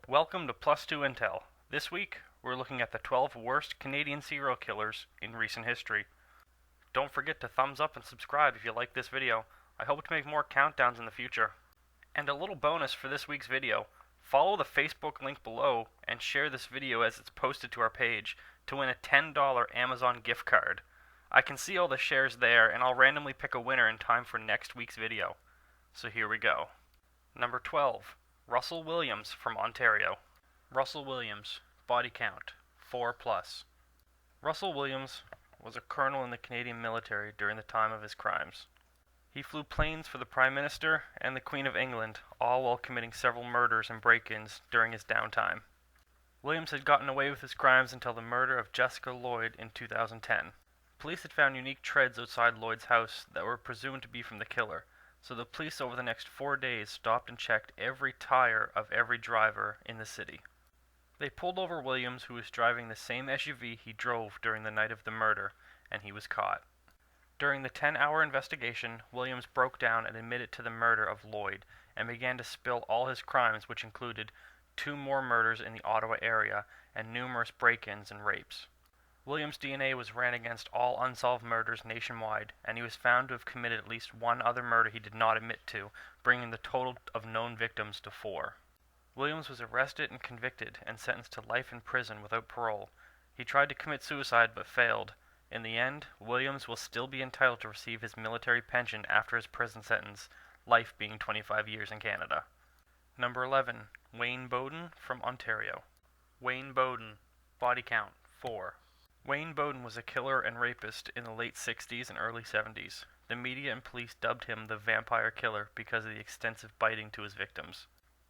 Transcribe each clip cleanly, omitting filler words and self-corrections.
Welcome to Plus2Intell. This week, we're looking at the 12 worst Canadian serial killers in recent history. Don't forget to thumbs up and subscribe if you like this video. I hope to make more countdowns in the future. And a little bonus for this week's video, follow the Facebook link below and share this video as it's posted to our page to win a $10 Amazon gift card. I can see all the shares there and I'll randomly pick a winner in time for next week's video. So here we go. Number 12. Russel Williams from Ontario. Russel Williams, body count, 4+. Russel Williams was a colonel in the Canadian military during the time of his crimes. He flew planes for the Prime Minister and the Queen of England, all while committing several murders and break-ins during his downtime. Williams had gotten away with his crimes until the murder of Jessica Lloyd in 2010. Police had found unique treads outside Lloyd's house that were presumed to be from the killer, so the police over the next 4 days stopped and checked every tire of every driver in the city. They pulled over Williams, who was driving the same SUV he drove during the night of the murder, and he was caught. During the 10-hour investigation, Williams broke down and admitted to the murder of Lloyd, and began to spill all his crimes, which included 2 more murders in the Ottawa area and numerous break-ins and rapes. Williams' DNA was ran against all unsolved murders nationwide, and he was found to have committed at least one other murder he did not admit to, bringing the total of known victims to 4. Williams was arrested and convicted and sentenced to life in prison without parole. He tried to commit suicide but failed. In the end, Williams will still be entitled to receive his military pension after his prison sentence, life being 25 years in Canada. Number 11. Wayne Bowden from Ontario. Wayne Bowden, body count, 4. Wayne Bowden was a killer and rapist in the late 60s and early 70s. The media and police dubbed him the vampire killer because of the extensive biting to his victims.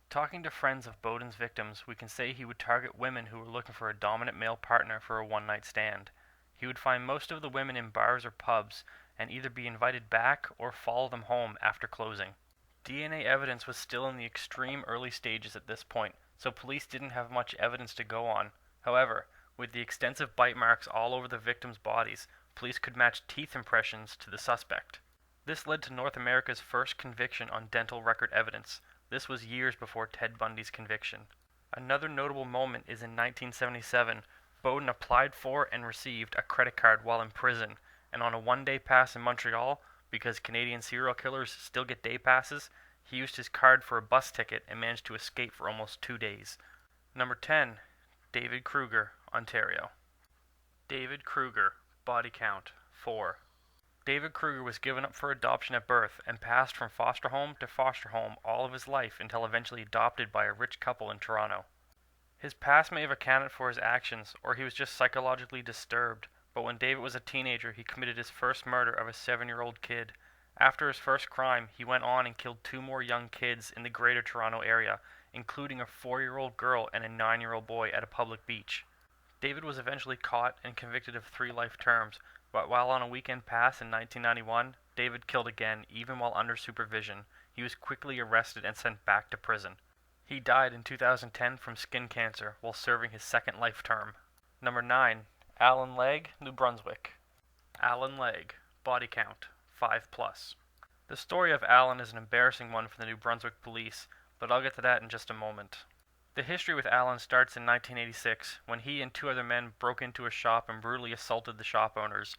Talking to friends of Bowden's victims, we can say he would target women who were looking for a dominant male partner for a one-night stand. He would find most of the women in bars or pubs and either be invited back or follow them home after closing. DNA evidence was still in the extreme early stages at this point, so police didn't have much evidence to go on. However, with the extensive bite marks all over the victims' bodies, police could match teeth impressions to the suspect. This led to North America's first conviction on dental record evidence. This was years before Ted Bundy's conviction. Another notable moment is in 1977, Bowden applied for and received a credit card while in prison, and on a one-day pass in Montreal, because Canadian serial killers still get day passes, he used his card for a bus ticket and managed to escape for almost 2 days. Number 10. David Kruger, Ontario. David Kruger, body count, 4. David Kruger was given up for adoption at birth and passed from foster home to foster home all of his life until eventually adopted by a rich couple in Toronto. His past may have accounted for his actions, or he was just psychologically disturbed, but when David was a teenager, he committed his first murder of a 7-year-old kid. After his first crime, he went on and killed 2 more young kids in the Greater Toronto area, including a 4-year-old girl and a 9-year-old boy at a public beach. David was eventually caught and convicted of 3 life terms, but while on a weekend pass in 1991, David killed again, even while under supervision. He was quickly arrested and sent back to prison. He died in 2010 from skin cancer while serving his 2nd life term. Number 9. Alan Legg, New Brunswick. Alan Legg, body count, 5+. The story of Alan is an embarrassing one for the New Brunswick police, but I'll get to that in just a moment. The history with Alan starts in 1986, when he and 2 other men broke into a shop and brutally assaulted the shop owners.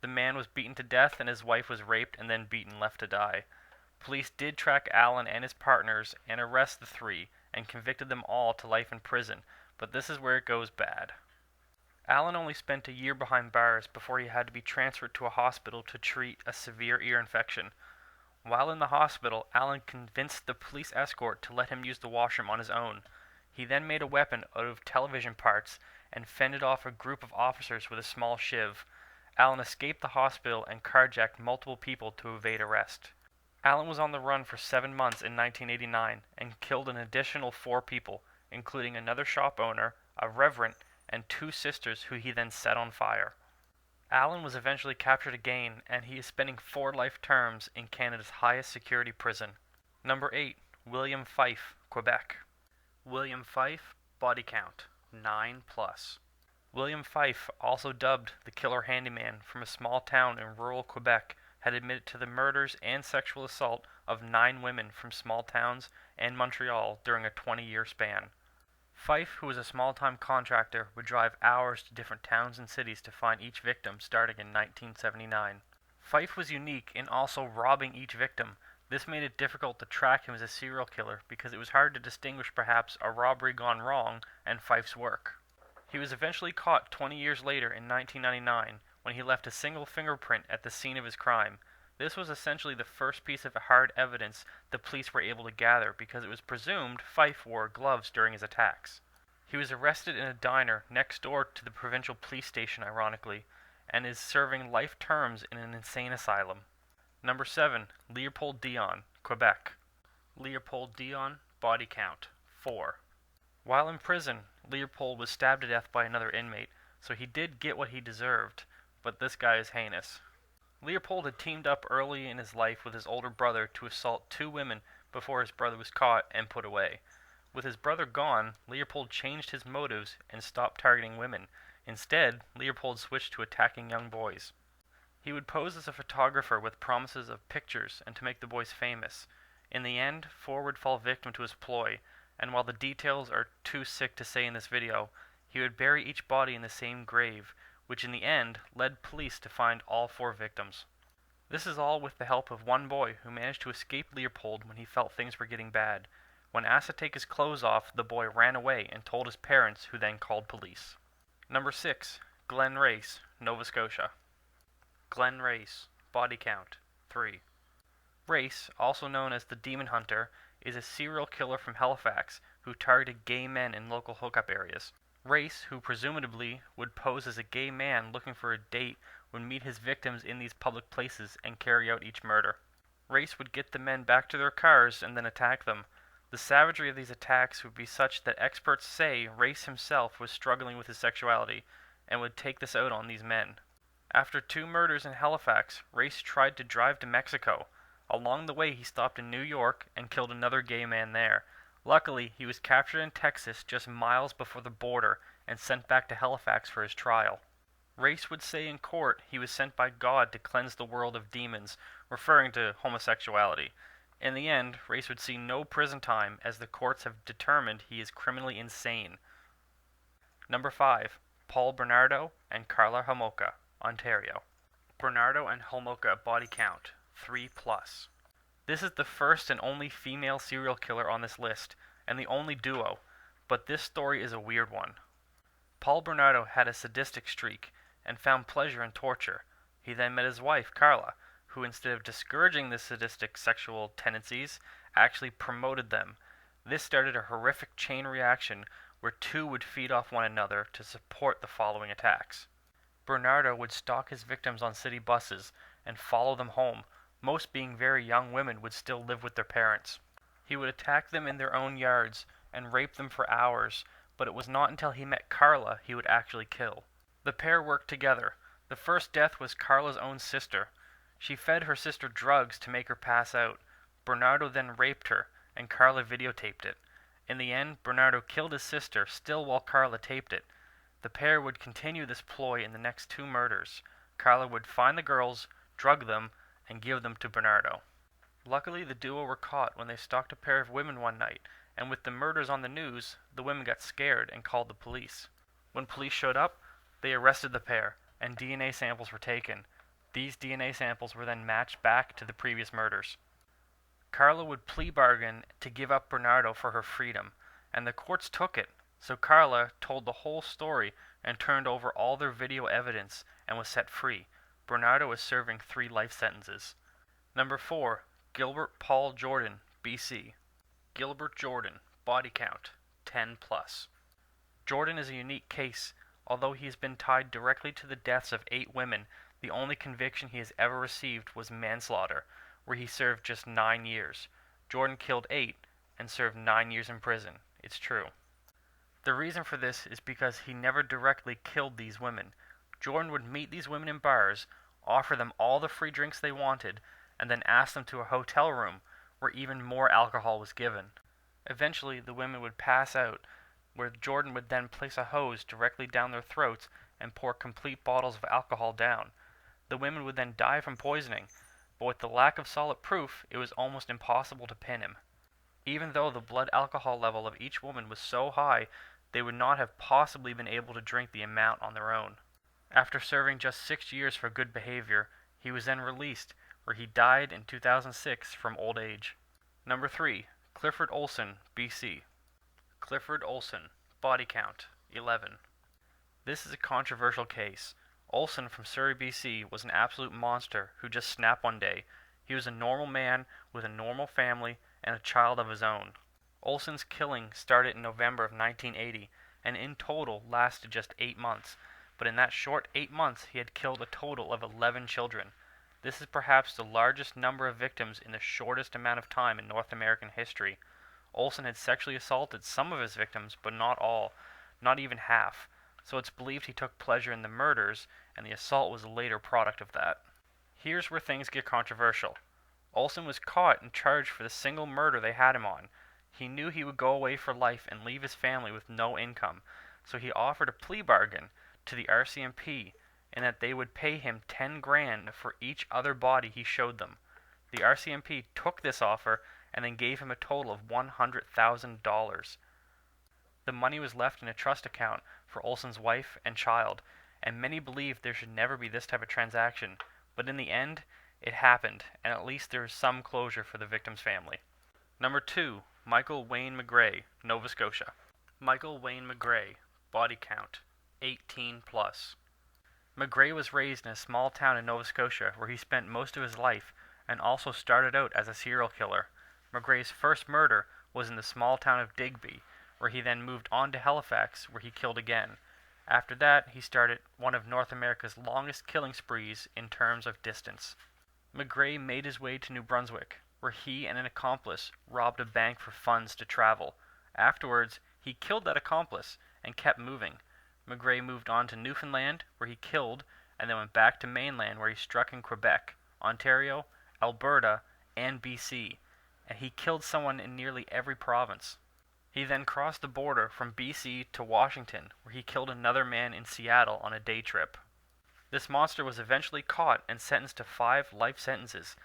The man was beaten to death and his wife was raped and then beaten left to die. Police did track Alan and his partners and arrest the 3 and convicted them all to life in prison, but this is where it goes bad. Alan only spent a year behind bars before he had to be transferred to a hospital to treat a severe ear infection. While in the hospital, Alan convinced the police escort to let him use the washroom on his own. He then made a weapon out of television parts and fended off a group of officers with a small shiv. Alan escaped the hospital and carjacked multiple people to evade arrest. Alan was on the run for 7 months in 1989 and killed an additional 4 people, including another shop owner, a reverend, and 2 sisters who he then set on fire. Alan was eventually captured again, and he is spending 4 life terms in Canada's highest security prison. Number 8. William Fife, Quebec. William Fife, body count, 9+. William Fife, also dubbed the Killer Handyman, from a small town in rural Quebec, had admitted to the murders and sexual assault of 9 women from small towns and Montreal during a 20-year span. Fife, who was a small-time contractor, would drive hours to different towns and cities to find each victim starting in 1979. Fife was unique in also robbing each victim. This made it difficult to track him as a serial killer because it was hard to distinguish perhaps a robbery gone wrong and Fife's work. He was eventually caught 20 years later in 1999 when he left a single fingerprint at the scene of his crime. This was essentially the first piece of hard evidence the police were able to gather because it was presumed Fife wore gloves during his attacks. He was arrested in a diner next door to the provincial police station, ironically, and is serving life terms in an insane asylum. Number 7. Leopold Dion, Quebec. Leopold Dion, body count, 4. While in prison, Leopold was stabbed to death by another inmate, so he did get what he deserved, but this guy is heinous. Leopold had teamed up early in his life with his older brother to assault 2 women before his brother was caught and put away. With his brother gone, Leopold changed his motives and stopped targeting women. Instead, Leopold switched to attacking young boys. He would pose as a photographer with promises of pictures and to make the boys famous. In the end, 4 would fall victim to his ploy, and while the details are too sick to say in this video, he would bury each body in the same grave, which in the end led police to find all 4 victims. This is all with the help of one boy who managed to escape Leopold when he felt things were getting bad. When asked to take his clothes off, the boy ran away and told his parents, who then called police. Number 6. Glen Race, Nova Scotia. Glen Race, body count, 3. Race, also known as the Demon Hunter, is a serial killer from Halifax who targeted gay men in local hookup areas. Race, who presumably would pose as a gay man looking for a date, would meet his victims in these public places and carry out each murder. Race would get the men back to their cars and then attack them. The savagery of these attacks would be such that experts say Race himself was struggling with his sexuality and would take this out on these men. After 2 murders in Halifax, Race tried to drive to Mexico. Along the way, he stopped in New York and killed another gay man there. Luckily, he was captured in Texas just miles before the border and sent back to Halifax for his trial. Race would say in court he was sent by God to cleanse the world of demons, referring to homosexuality. In the end, Race would see no prison time as the courts have determined he is criminally insane. Number 5. Paul Bernardo and Carla Homolka, Ontario. Bernardo and Homolka body count, 3+. This is the first and only female serial killer on this list, and the only duo, but this story is a weird one. Paul Bernardo had a sadistic streak, and found pleasure in torture. He then met his wife, Carla, who instead of discouraging the sadistic sexual tendencies, actually promoted them. This started a horrific chain reaction where 2 would feed off one another to support the following attacks. Bernardo would stalk his victims on city buses and follow them home. Most being very young women would still live with their parents. He would attack them in their own yards and rape them for hours, but it was not until he met Carla he would actually kill. The pair worked together. The first death was Carla's own sister. She fed her sister drugs to make her pass out. Bernardo then raped her, and Carla videotaped it. In the end, Bernardo killed his sister, still while Carla taped it. The pair would continue this ploy in the next 2 murders. Carla would find the girls, drug them, and give them to Bernardo. Luckily, the duo were caught when they stalked a pair of women one night, and with the murders on the news, the women got scared and called the police. When police showed up, they arrested the pair, and DNA samples were taken. These DNA samples were then matched back to the previous murders. Carla would plea bargain to give up Bernardo for her freedom, and the courts took it, so Carla told the whole story and turned over all their video evidence and was set free. Bernardo is serving 3 life sentences. Number 4. Gilbert Paul Jordan, BC. Gilbert Jordan, body count, 10+. Jordan is a unique case. Although he has been tied directly to the deaths of 8 women, the only conviction he has ever received was manslaughter, where he served just 9 years. Jordan killed 8 and served 9 years in prison. It's true. The reason for this is because he never directly killed these women. Jordan would meet these women in bars, offer them all the free drinks they wanted, and then ask them to a hotel room where even more alcohol was given. Eventually, the women would pass out, where Jordan would then place a hose directly down their throats and pour complete bottles of alcohol down. The women would then die from poisoning, but with the lack of solid proof, it was almost impossible to pin him. Even though the blood alcohol level of each woman was so high, they would not have possibly been able to drink the amount on their own. After serving just 6 years for good behavior, he was then released, where he died in 2006 from old age. Number 3. Clifford Olson, BC. Clifford Olson, body count, 11. This is a controversial case. Olson from Surrey, BC was an absolute monster who just snapped one day. He was a normal man with a normal family and a child of his own. Olson's killing started in November of 1980 and in total lasted just 8 months, but in that short 8 months he had killed a total of 11 children. This is perhaps the largest number of victims in the shortest amount of time in North American history. Olson had sexually assaulted some of his victims, but not all, not even half, so it's believed he took pleasure in the murders, and the assault was a later product of that. Here's where things get controversial. Olson was caught and charged for the single murder they had him on. He knew he would go away for life and leave his family with no income, so he offered a plea bargain to the RCMP in that they would pay him $10,000 for each other body he showed them. The RCMP took this offer and then gave him a total of $100,000. The money was left in a trust account for Olson's wife and child, and many believe there should never be this type of transaction, but in the end, it happened, and at least there is some closure for the victim's family. Number 2. Michael Wayne Mcgrae, Nova Scotia. Michael Wayne Mcgrae, body count, 18 plus. Mcgrae was raised in a small town in Nova Scotia where he spent most of his life and also started out as a serial killer. Mcgrae's first murder was in the small town of Digby, where he then moved on to Halifax, where he killed again. After that, he started one of North America's longest killing sprees in terms of distance. Mcgrae made his way to New Brunswick, where he and an accomplice robbed a bank for funds to travel. Afterwards, he killed that accomplice and kept moving. Mcgrae moved on to Newfoundland, where he killed, and then went back to mainland, where he struck in Quebec, Ontario, Alberta, and BC, and he killed someone in nearly every province. He then crossed the border from BC to Washington, where he killed another man in Seattle on a day trip. This monster was eventually caught and sentenced to 5 life sentences,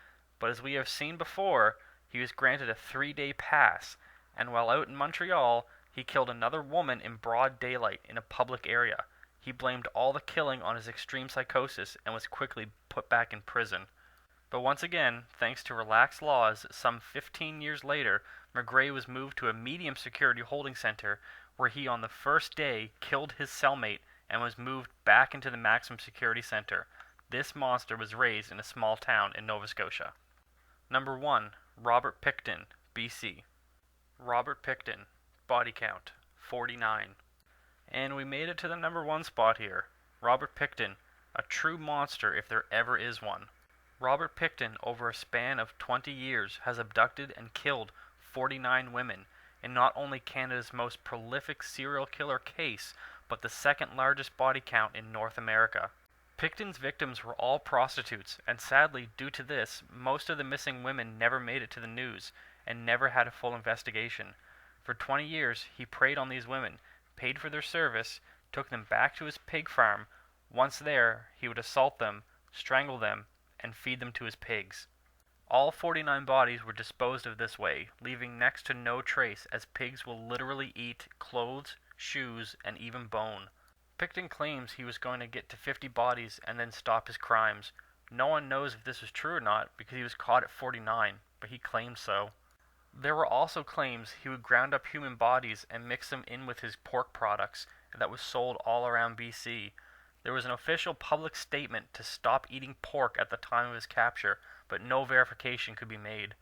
but as we have seen before, he was granted a 3-day pass, and while out in Montreal, he killed another woman in broad daylight in a public area. He blamed all the killing on his extreme psychosis and was quickly put back in prison. But once again, thanks to relaxed laws, some 15 years later, Mcgrae was moved to a medium security holding center where he on the first day killed his cellmate and was moved back into the maximum security center. This monster was raised in a small town in Nova Scotia. Number 1. Robert Pickton, BC. Robert Pickton, body count, 49. And we made it to the number 1 spot here. Robert Pickton, a true monster if there ever is one. Robert Pickton, over a span of 20 years, has abducted and killed 49 women in not only Canada's most prolific serial killer case, but the second largest body count in North America. Pickton's victims were all prostitutes, and sadly, due to this, most of the missing women never made it to the news and never had a full investigation. For 20 years, he preyed on these women, paid for their service, took them back to his pig farm. Once there, he would assault them, strangle them, and feed them to his pigs. All 49 bodies were disposed of this way, leaving next to no trace, as pigs will literally eat clothes, shoes, and even bone. Pickton claims he was going to get to 50 bodies and then stop his crimes. No one knows if this was true or not because he was caught at 49, but he claimed so. There were also claims he would ground up human bodies and mix them in with his pork products that was sold all around BC. There was an official public statement to stop eating pork at the time of his capture, but no verification could be made.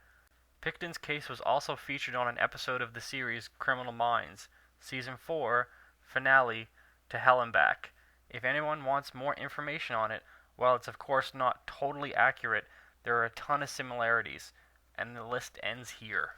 Pickton's case was also featured on an episode of the series Criminal Minds, Season 4, finale, To Hell and Back. If anyone wants more information on it, while it's of course not totally accurate, there are a ton of similarities, and the list ends here.